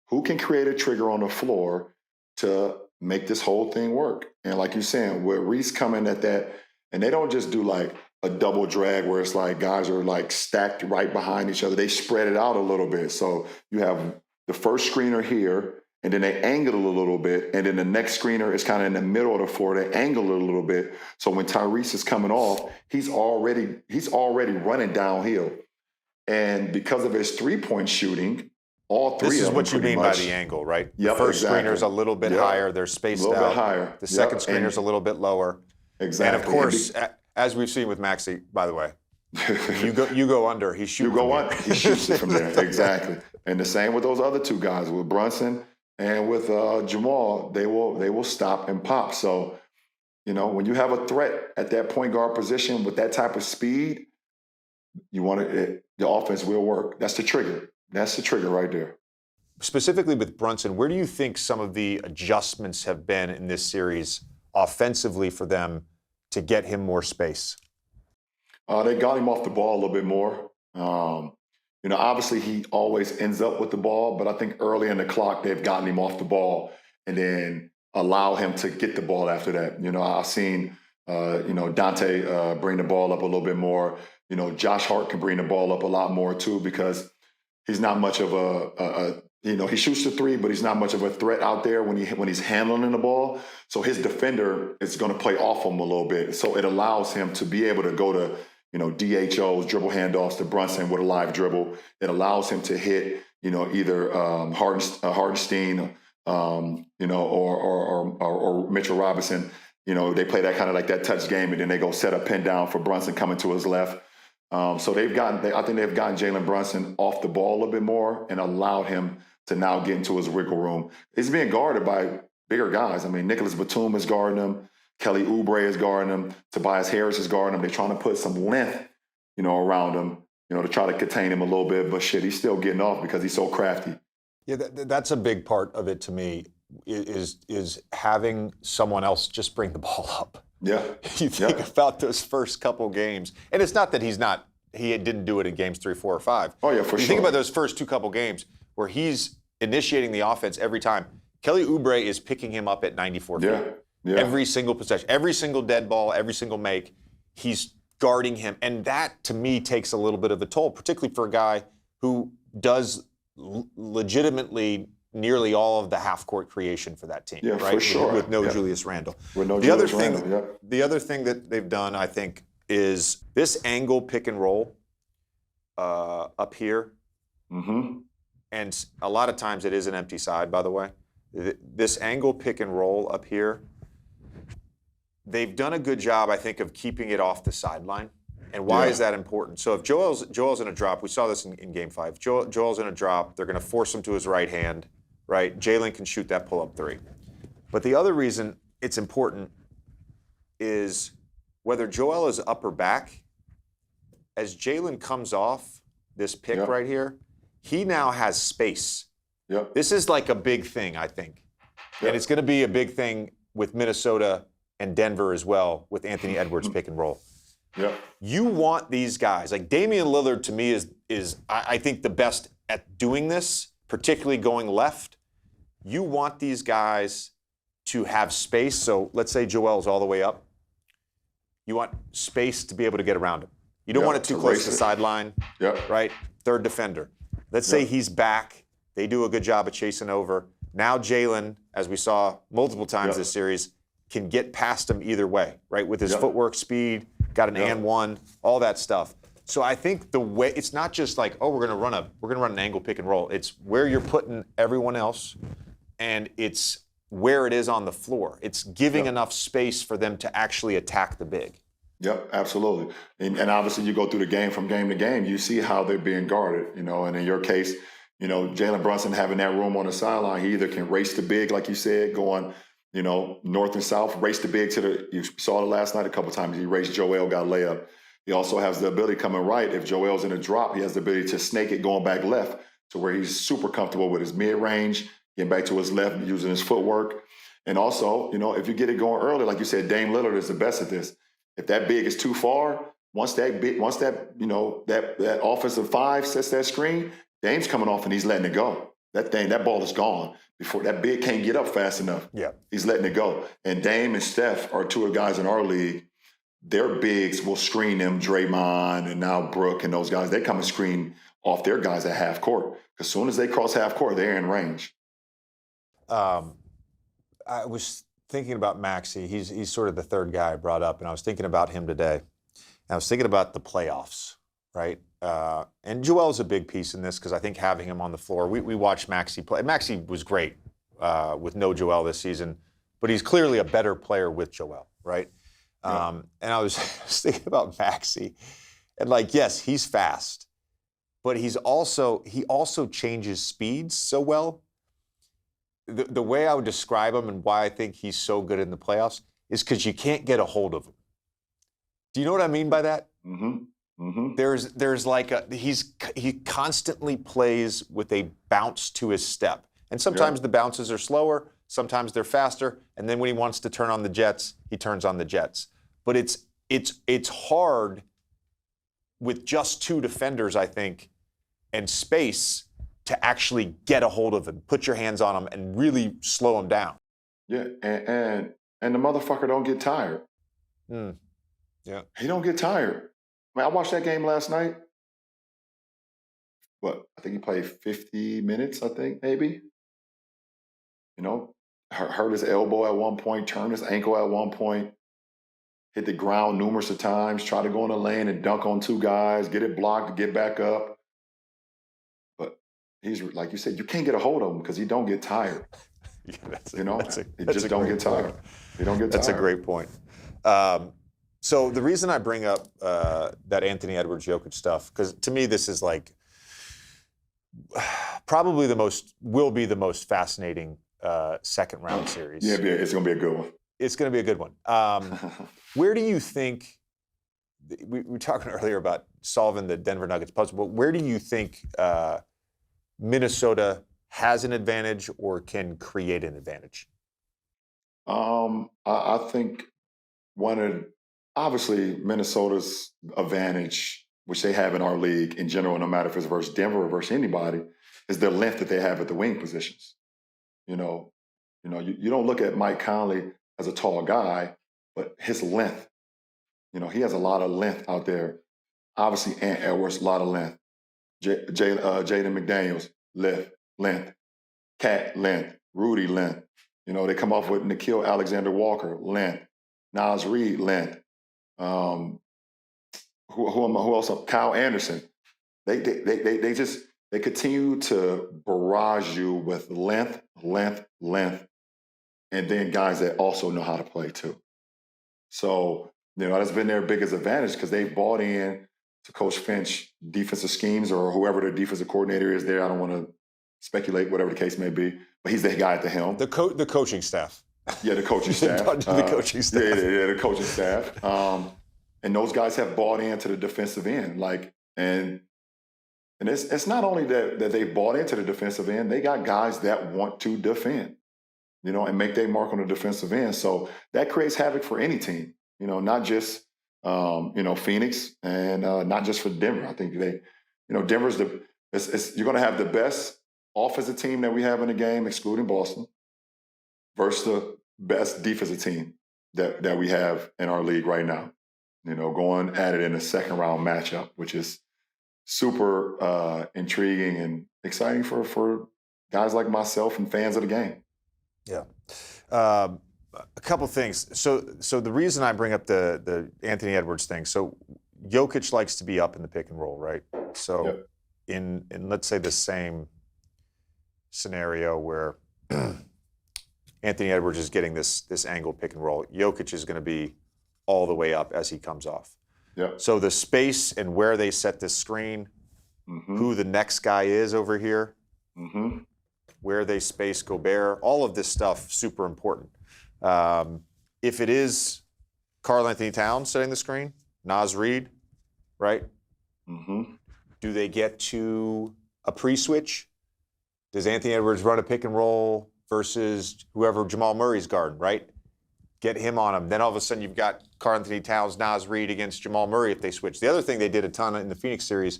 Who can create a trigger on the floor to make this whole thing work? And like you're saying, with Reese coming at that, and they don't just do like a double drag where it's like guys are like stacked right behind each other. They spread it out a little bit. So you have the first screener here, and then they angle it a little bit, and then the next screener is kind of in the middle of the floor. They angle it a little bit. So when Tyrese is coming off, he's already running downhill. And because of his three-point shooting, all three of them.
This is what you mean by the angle, right?
Yep,
the first screener's a little bit higher. They're spaced out.
A little bit higher.
The second screener's a little bit lower.
Exactly.
And of course, as we've seen with Maxey, by the way, you go under, he shoots.
You go under, he shoots it from there. Exactly. And the same with those other two guys, with Brunson and with Jamal. They will stop and pop. So, when you have a threat at that point guard position with that type of speed, the offense will work. That's the trigger. That's the trigger right there.
Specifically with Brunson, where do you think some of the adjustments have been in this series offensively for them to get him more space?
They got him off the ball a little bit more. Obviously he always ends up with the ball, but I think early in the clock they've gotten him off the ball and then allow him to get the ball after that. I've seen, Dante bring the ball up a little bit more. Josh Hart can bring the ball up a lot more too because he's not much of he shoots the three, but he's not much of a threat out there when he's handling the ball. So his defender is going to play off him a little bit. So it allows him to be able to go to, DHOs, dribble handoffs to Brunson with a live dribble. It allows him to hit, either Hardenstein, or Mitchell Robinson. They play that kind of like that touch game, and then they go set a pin down for Brunson coming to his left. So I think they've gotten Jalen Brunson off the ball a little bit more and allowed him to now get into his wiggle room. He's being guarded by bigger guys. I mean, Nicholas Batum is guarding him. Kelly Oubre is guarding him. Tobias Harris is guarding him. They're trying to put some length, around him, to try to contain him a little bit. But shit, he's still getting off because he's so crafty.
Yeah, that's a big part of it to me. Is having someone else just bring the ball up.
Yeah.
You think about those first couple games, and it's not that he didn't do it in games 3, 4, or 5.
Oh, yeah, for sure.
You think about those first couple games where he's initiating the offense every time. Kelly Oubre is picking him up at 94 feet.
Yeah.
Every single possession, every single dead ball, every single make, he's guarding him. And that, to me, takes a little bit of a toll, particularly for a guy who does legitimately nearly all of the half-court creation for that team,
yeah,
right?
For sure.
With no Julius Randle.
With no
the
Julius
other thing,
Randle,
the other thing that they've done, I think, is this angle pick and roll up here.
Mm-hmm.
And a lot of times it is an empty side, by the way. This angle pick and roll up here, they've done a good job, I think, of keeping it off the sideline. And why is that important? So if Joel's in a drop, we saw this in Game 5. Joel's in a drop. They're going to force him to his right hand, right? Jalen can shoot that pull-up 3. But the other reason it's important is whether Joel is up or back, as Jalen comes off this pick right here, he now has space.
Yep.
This is like a big thing, I think. Yep. And it's going to be a big thing with Minnesota and Denver as well with Anthony Edwards pick and roll.
Yep.
You want these guys. Like Damian Lillard to me is I think the best at doing this, particularly going left. You want these guys to have space. So let's say Joel's all the way up. You want space to be able to get around him. You don't want it too close to the sideline, right? Third defender. Let's say he's back. They do a good job of chasing over. Now Jalen, as we saw multiple times this series, can get past him either way, right? With his footwork, speed, got an and one, all that stuff. So I think the way it's not just like, oh, we're gonna run an angle pick and roll. It's where you're putting everyone else, and it's where it is on the floor. It's giving enough space for them to actually attack the big.
Yep, absolutely. And obviously you go through the game from game to game, you see how they're being guarded, and in your case, Jalen Brunson having that room on the sideline, he either can race the big, like you said, going, north and south, race the big you saw it last night a couple times. He raced Joel, got a layup. He also has the ability coming right. If Joel's in a drop, he has the ability to snake it going back left to where he's super comfortable with his mid-range, getting back to his left, using his footwork. And also, if you get it going early, like you said, Dame Lillard is the best at this. If that big is too far, once that offensive 5 sets that screen, Dame's coming off and he's letting it go. That ball is gone before that big can't get up fast enough.
Yeah,
he's letting it go. And Dame and Steph are two of the guys in our league. Their bigs will screen them. Draymond and now Brooke and those guys. They come and screen off their guys at half court. As soon as they cross half court, they're in range.
I was thinking about Maxey. He's sort of the third guy I brought up, and I was thinking about him today. And I was thinking about the playoffs, right? And Joel's a big piece in this because I think having him on the floor, we watched Maxey play. Maxey was great with no Joel this season, but he's clearly a better player with Joel, right? And I was thinking about Maxey, and yes, he's fast, but he also changes speeds so well. The way I would describe him and why I think he's so good in the playoffs is because you can't get a hold of him. Do you know what I mean by that?
Mm-hmm. Mm-hmm.
There's he constantly plays with a bounce to his step. And sometimes the bounces are slower, sometimes they're faster, and then when he wants to turn on the jets, he turns on the jets. But it's hard with just 2 defenders, I think, and space to actually get a hold of him, put your hands on him, and really slow him down.
Yeah, and the motherfucker don't get tired.
Yeah.
He don't get tired. I watched that game last night. I think he played 50 minutes, I think, maybe. Hurt his elbow at one point, turned his ankle at one point, hit the ground numerous of times, tried to go in the lane and dunk on 2 guys, get it blocked, get back up. But he's, like you said, you can't get a hold of him because he don't get tired. He just don't get tired. He don't get tired.
That's a great point. So the reason I bring up that Anthony Edwards Jokic stuff, because to me this is probably will be the most fascinating second round series.
Yeah, it's going to be a good one.
It's going to be a good one. Where do you think, we were talking earlier about solving the Denver Nuggets puzzle, but where do you think Minnesota has an advantage or can create an advantage?
I think obviously Minnesota's advantage, which they have in our league in general, no matter if it's versus Denver or versus anybody, is the length that they have at the wing positions. You know, you don't look at Mike Conley as a tall guy, but his length. He has a lot of length out there. Obviously, Ant Edwards, a lot of length. Jaden McDaniels, length. Cat, length. Rudy, length. They come off with Nickeil Alexander-Walker, length. Naz Reid, length. Who else? Kyle Anderson. They continue to barrage you with length, and then guys that also know how to play too. So, that's been their biggest advantage because they've bought in to Coach Finch defensive schemes or whoever their defensive coordinator is there. I don't want to speculate, whatever the case may be, but he's the guy at the helm.
The coaching staff.
Yeah, the coaching staff.
The coaching staff.
Yeah, the coaching staff. And those guys have bought into the defensive end. And it's not only that they've bought into the defensive end, they got guys that want to defend, and make their mark on the defensive end. So that creates havoc for any team, not just, Phoenix and not just for Denver. I think Denver's you're going to have the best offensive team that we have in the game, excluding Boston, versus the best defensive team that we have in our league right now. Going at it in a second round matchup, which is super intriguing and exciting for guys like myself and fans of the game.
Yeah. A couple things. So the reason I bring up the Anthony Edwards thing, so Jokic likes to be up in the pick and roll, right? So
Yep.
in let's say the same scenario where Anthony Edwards is getting this angle pick and roll, Jokic is going to be all the way up as he comes off.
Yeah.
So the space and where they set this screen, who the next guy is over here, where they space Gobert, all of this stuff, super important. If it is Karl-Anthony Towns setting the screen, Naz Reid, right? Do they get to a pre-switch? Does Anthony Edwards run a pick and roll versus whoever Jamal Murray's guarding, right? Get him on him. Then all of a sudden you've got Karl-Anthony Towns, Naz Reid against Jamal Murray if they switch. The other thing they did a ton in the Phoenix series,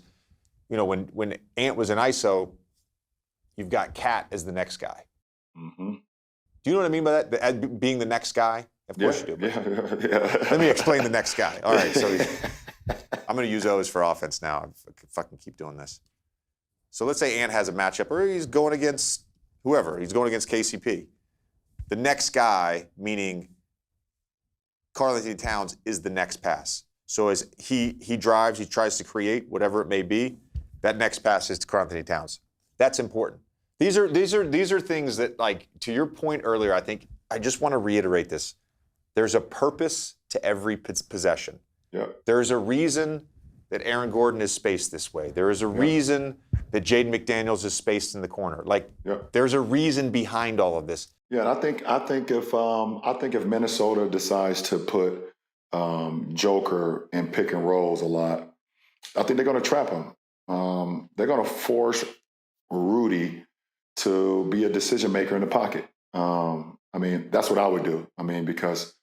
when Ant was in ISO, you've got Cat as the next guy. Do you know what I mean by that? Being the next guy? Of course you do.
Yeah.
Let me explain the next guy. All right, so I'm going to use O's for offense now. I fucking keep doing this. So let's say Ant has a matchup, or he's going against whoever. He's going against KCP. The next guy, meaning Karl-Anthony Towns, is the next pass. So as he drives, he tries to create whatever it may be, that next pass is to Karl-Anthony Towns. That's important. These are things that, like, to your point earlier, I think I just want to reiterate this. There's a purpose to every possession. There's a reason that Aaron Gordon is spaced this way. There is a reason that Jaden McDaniels is spaced in the corner. There's a reason behind all of this.
Yeah, and I think if Minnesota decides to put Joker in pick and rolls a lot, I think they're going to trap him. They're going to force Rudy to be a decision maker in the pocket. That's what I would do. Because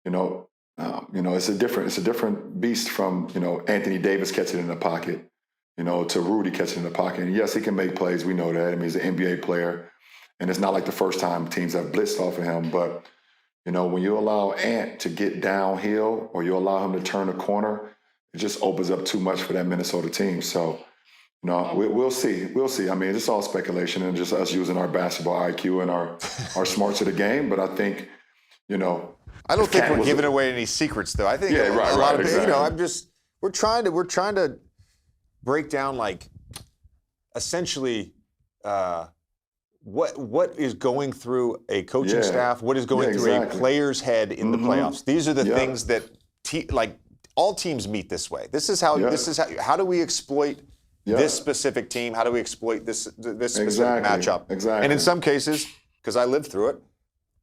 it's a different beast from Anthony Davis catching in the pocket, to Rudy catching in the pocket. And yes, he can make plays. We know that. He's an NBA player. And it's not like the first time teams have blitzed off of him. But, when you allow Ant to get downhill or you allow him to turn the corner, it just opens up too much for that Minnesota team. So, we'll see. We'll see. It's all speculation and just us using our basketball IQ and our smarts of the game. But I think,
I don't think we're giving away any secrets, though. I think a lot of
exactly.
we're trying to break down, like, essentially what is going through a coaching staff, what is going through a player's head in the playoffs. These are the things that all teams meet this way. This is how do we exploit this specific team? How do we exploit this specific matchup?
Exactly.
And in some cases, because I lived through it,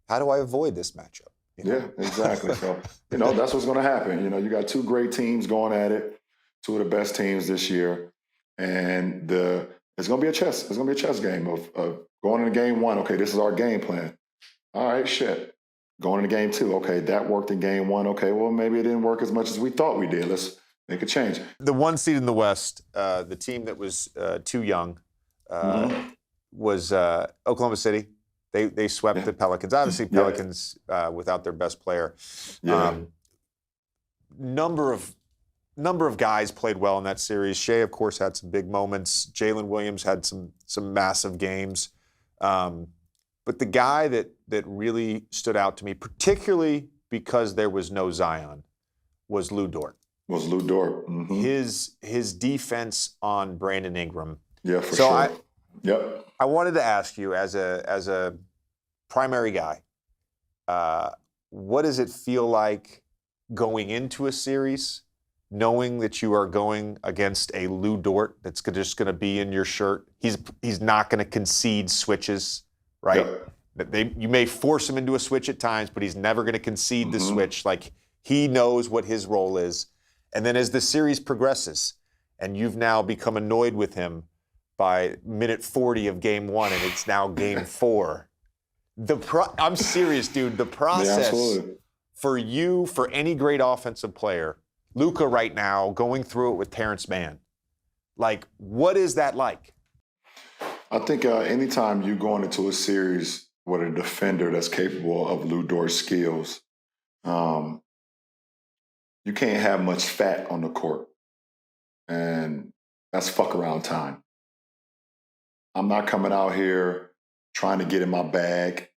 how do I avoid this matchup?
Yeah, exactly. So, that's what's going to happen. You got two great teams going at it, two of the best teams this year. And the It's gonna be a chess. It's gonna be a chess game of going into game one. Okay, this is our game plan. All right, shit. Going into game two. Okay, that worked in game one. Okay, well maybe it didn't work as much as we thought we did. Let's make a change.
The one seed in the West, the team that was too young, was Oklahoma City. They swept the Pelicans. Obviously, Pelicans without their best player. Number of guys played well in that series. Shea, of course, had some big moments. Jalen Williams had some massive games. But the guy that really stood out to me, particularly because there was no Zion, was Lou Dort. His defense on Brandon Ingram.
Yeah, for sure.
I wanted to ask you, as a primary guy, what does it feel like going into a series, knowing that you are going against a Lou Dort that's just going to be in your shirt? He's not going to concede switches, right? You may force him into a switch at times, but he's never going to concede the switch. Like, he knows what his role is. And then as the series progresses, and you've now become annoyed with him by minute 40 of game one, and it's now game four. I'm serious, dude. The process for any great offensive player, Luka right now, going through it with Terrence Mann, like, what is that like?
I think anytime you're going into a series with a defender that's capable of Lou Dort's skills, you can't have much fat on the court. And that's fuck around time. I'm not coming out here trying to get in my bag.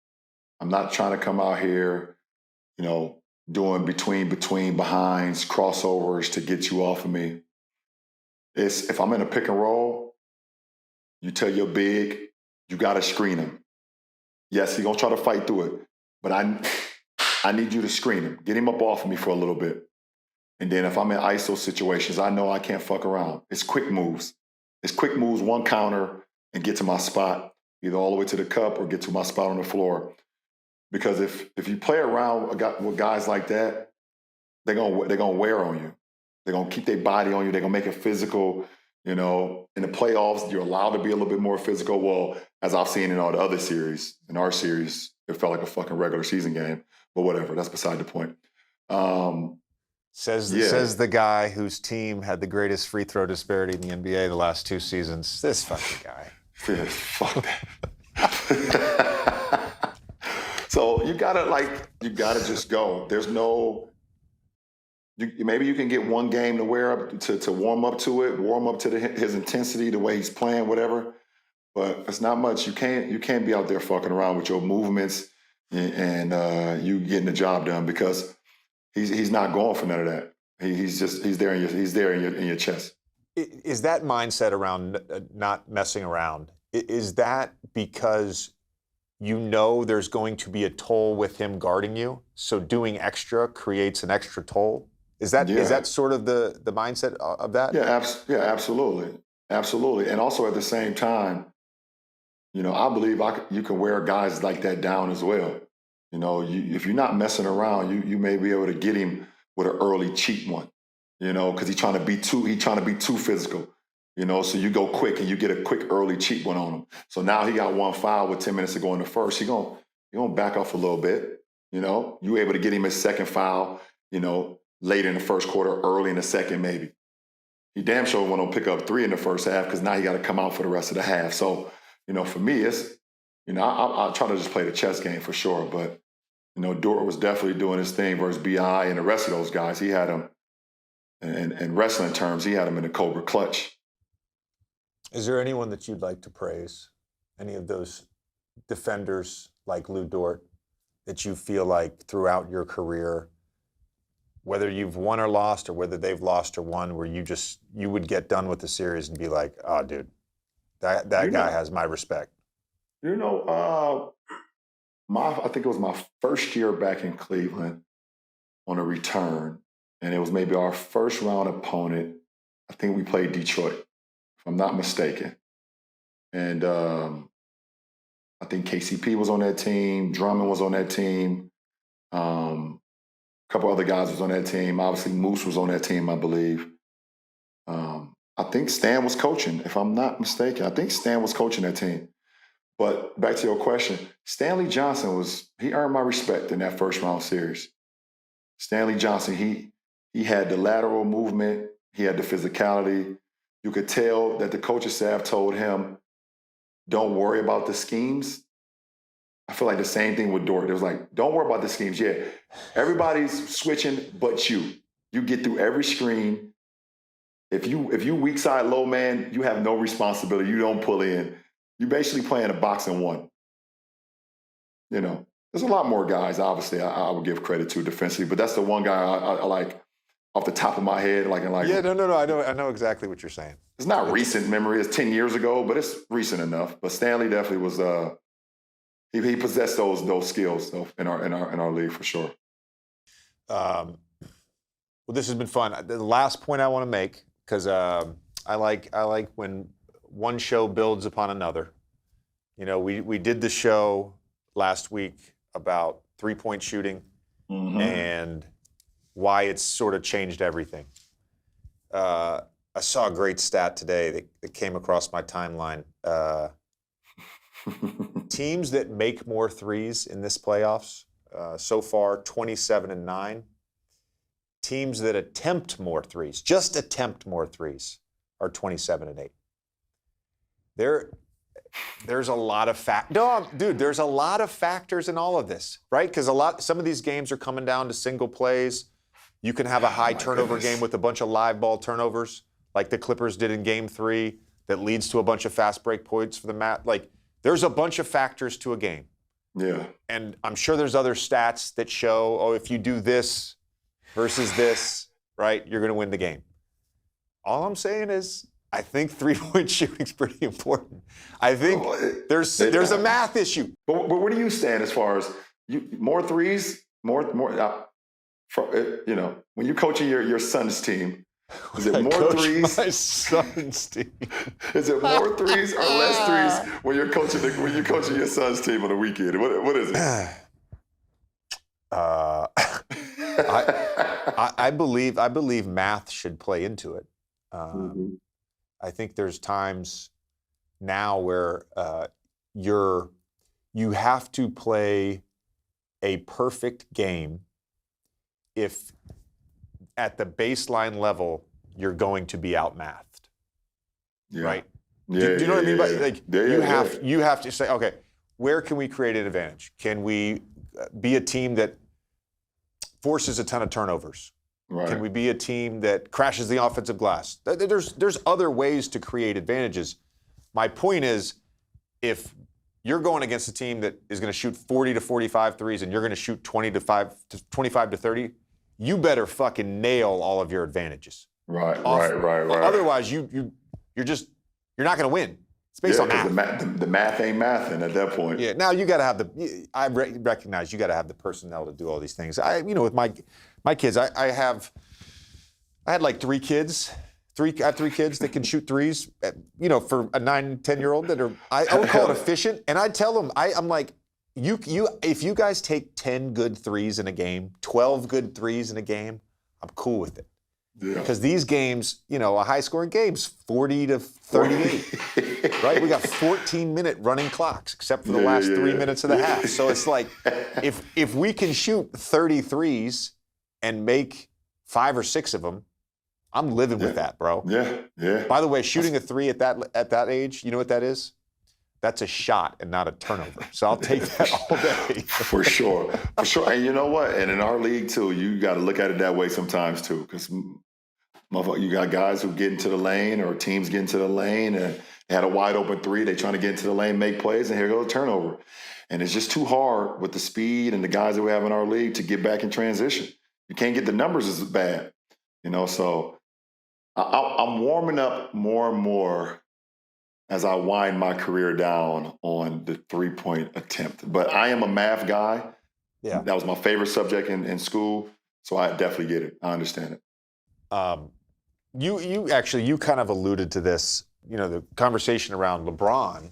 I'm not trying to come out here, doing between behinds, crossovers to get you off of me. If I'm in a pick and roll, you tell your big, you got to screen him. Yes, he's going to try to fight through it, but I need you to screen him. Get him up off of me for a little bit. And then if I'm in ISO situations, I know I can't fuck around. It's quick moves. One counter, and get to my spot, either all the way to the cup or get to my spot on the floor. Because if you play around with guys like that, they're gonna wear on you. They're gonna keep their body on you. They're gonna make it physical. In the playoffs, you're allowed to be a little bit more physical. Well, as I've seen in all the other series, in our series, it felt like a fucking regular season game. But whatever, that's beside the point.
Says the guy whose team had the greatest free throw disparity in the NBA the last two seasons. This fucking guy.
Yeah, fuck that. So you gotta just go. There's no. Maybe you can get one game to wear up to warm up to it, warm up to his intensity, the way he's playing, whatever. But it's not much. You can't be out there fucking around with your movements and you getting the job done, because he's not going for none of that. He's there in your chest.
Is that mindset around not messing around? Is that because there's going to be a toll with him guarding you, so doing extra creates an extra toll? Is that sort of the mindset of that?
Yeah, absolutely. And also at the same time, I believe you can wear guys like that down as well. If you're not messing around, you may be able to get him with an early cheap one. Because he's trying to be too physical. So you go quick and you get a quick early cheap one on him. So now he got one foul with 10 minutes to go in the first. He's gonna back off a little bit. You able to get him his second foul. Late in the first quarter, early in the second, maybe. He damn sure won't pick up 3 in the first half, because now you got to come out for the rest of the half. So, for me, it's, I try to just play the chess game for sure. But, Dort was definitely doing his thing versus B.I. and the rest of those guys. He had him, in wrestling terms, he had him in the Cobra clutch.
Is there anyone that you'd like to praise? Any of those defenders like Lou Dort that you feel like throughout your career, whether you've won or lost, or whether they've lost or won, where you would get done with the series and be like, oh, dude, that guy has my respect?
I think it was my first year back in Cleveland on a return, and it was maybe our first round opponent. I think we played Detroit, if I'm not mistaken. And I think KCP was on that team. Drummond was on that team. A couple other guys was on that team. Obviously, Moose was on that team, I believe. I think Stan was coaching, if I'm not mistaken. I think Stan was coaching that team. But back to your question, Stanley Johnson he earned my respect in that first round series. Stanley Johnson, he had the lateral movement, he had the physicality. You could tell that the coaching staff told him, don't worry about the schemes. I feel like the same thing with Dort. It was like, don't worry about the schemes. Yeah, everybody's switching but you. You get through every screen. If you weak side low man, you have no responsibility. You don't pull in. You're basically playing a box and one. You know, there's a lot more guys, obviously, I would give credit to defensively, but that's the one guy I like off the top of my head.
Yeah, no. I know exactly what you're saying.
It's not recent memory. It's 10 years ago, but it's recent enough. But Stanley definitely was. He possessed those skills though, in our league for sure.
Well, this has been fun. The last point I want to make, because I like when one show builds upon another. You know, we did the show last week about 3-point shooting and why it's sort of changed everything. I saw a great stat today that came across my timeline. Teams that make more threes in this playoffs, so far 27-9. Teams that attempt more threes, just attempt more threes, are 27-8. There's a lot of there's a lot of factors in all of this, right? Because some of these games are coming down to single plays. You can have a high turnover game with a bunch of live ball turnovers, like the Clippers did in Game 3, that leads to a bunch of fast break points for the mat. Like, there's a bunch of factors to a game.
Yeah.
And I'm sure there's other stats that show, if you do this versus this, right, you're going to win the game. All I'm saying is, I think 3-point shooting is pretty important. I think there's a math issue.
But where do you stand as far as more threes, more? You know, when you're coaching your son's team, is it more threes?
My son's team.
Is it more threes or less threes when you're coaching your son's team on the weekend? What is it?
I believe math should play into it. I think there's times now where you have to play a perfect game if at the baseline level you're going to be outmathed, right?
Yeah,
do you know what I mean? You have to say, okay, where can we create an advantage? Can we be a team that forces a ton of turnovers?
Right.
Can we be a team that crashes the offensive glass? There's other ways to create advantages. My point is, if you're going against a team that is going to shoot 40 to 45 threes and you're going to shoot 25 to 30, you better fucking nail all of your advantages.
Right.
Otherwise, you're not going to win. It's based on math.
The math ain't mathing at that point.
Yeah. Now you got to have I recognize you got to have the personnel to do all these things. With my kids, I had like 3 kids. I have 3 kids that can shoot threes. For a 9, 10-year-old I would call it efficient. And I tell them, I'm like, if you guys take 10 good threes in a game, 12 good threes in a game, I'm cool with it.
Yeah.
Because these games, a high-scoring game's 40 to 38, right? We got 14-minute running clocks, except for the last 3 minutes of the half. So it's like, if we can shoot 30 threes and make 5 or 6 of them, I'm living with that, bro.
Yeah.
By the way, shooting a 3 at that age, you know what that is? That's a shot and not a turnover. So I'll take that all day.
For sure. And you know what? And in our league, too, you got to look at it that way sometimes, too. Because you got guys who get into the lane or teams get into the lane and they had a wide open 3. They trying to get into the lane, make plays, and here goes a turnover. And it's just too hard with the speed and the guys that we have in our league to get back in transition. You can't get the numbers as bad. So I'm warming up more and more as I wind my career down on the 3-point attempt. But I am a math guy.
Yeah.
That was my favorite subject in school. So I definitely get it. I understand it.
You kind of alluded to this, the conversation around LeBron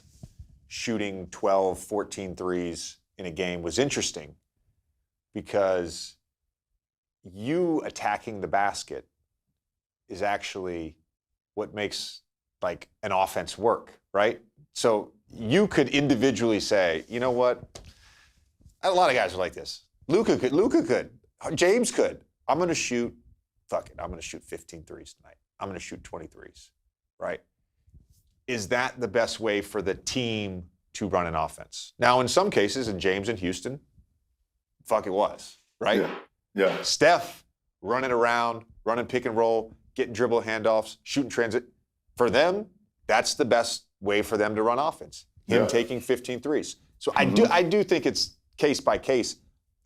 shooting 12, 14 threes in a game was interesting because you attacking the basket is actually what makes like an offense work, right? So you could individually say, you know what? A lot of guys are like this. Luka could. James could. I'm going to shoot 15 threes tonight. I'm going to shoot 20 threes, right? Is that the best way for the team to run an offense? Now, in some cases, in James and Houston, it was, right?
Yeah.
Steph running around, running pick and roll, getting dribble handoffs, shooting transit. For them, that's the best way for them to run offense. Him taking 15 threes. So I do think it's case by case.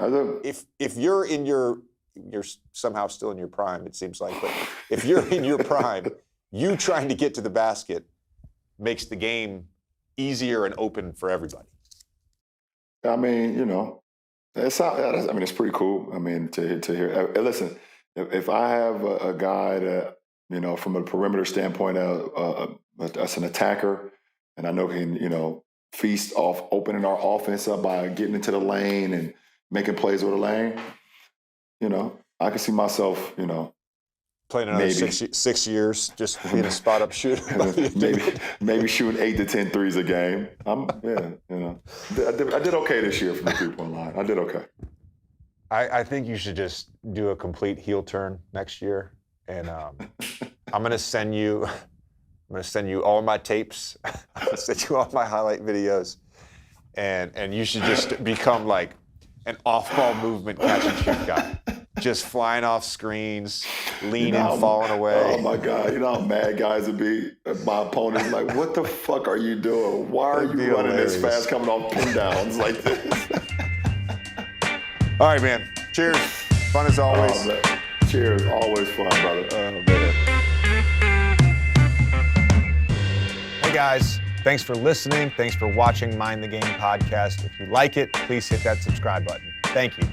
If you're you're somehow still in your prime, it seems like, but if you're in your prime, you trying to get to the basket makes the game easier and open for everybody.
I mean, it's pretty cool. I mean, to hear. Listen, if I have a guy that, from a perimeter standpoint, as an attacker, and I know can, feast off opening our offense up by getting into the lane and making plays with the lane, I can see myself,
playing another 6 years, just being a spot-up shooter.
maybe shooting 8 to 10 threes a game. I did okay this year from the three-point line. I did okay.
I think you should just do a complete heel turn next year, and I'm going to send you all my tapes. I'm going to send you all my highlight videos, and you should just become like an off-ball movement catch-and-shoot guy. Just flying off screens, leaning, falling away.
Oh, my God. You know how mad guys would be? My opponent's like, what the fuck are you doing? Why are you running this fast coming off pin downs like this?
All right, man. Cheers. Fun as always.
Oh, cheers. Always fun, brother.
Oh, man. Hey, guys. Thanks for listening. Thanks for watching Mind the Game podcast. If you like it, please hit that subscribe button. Thank you.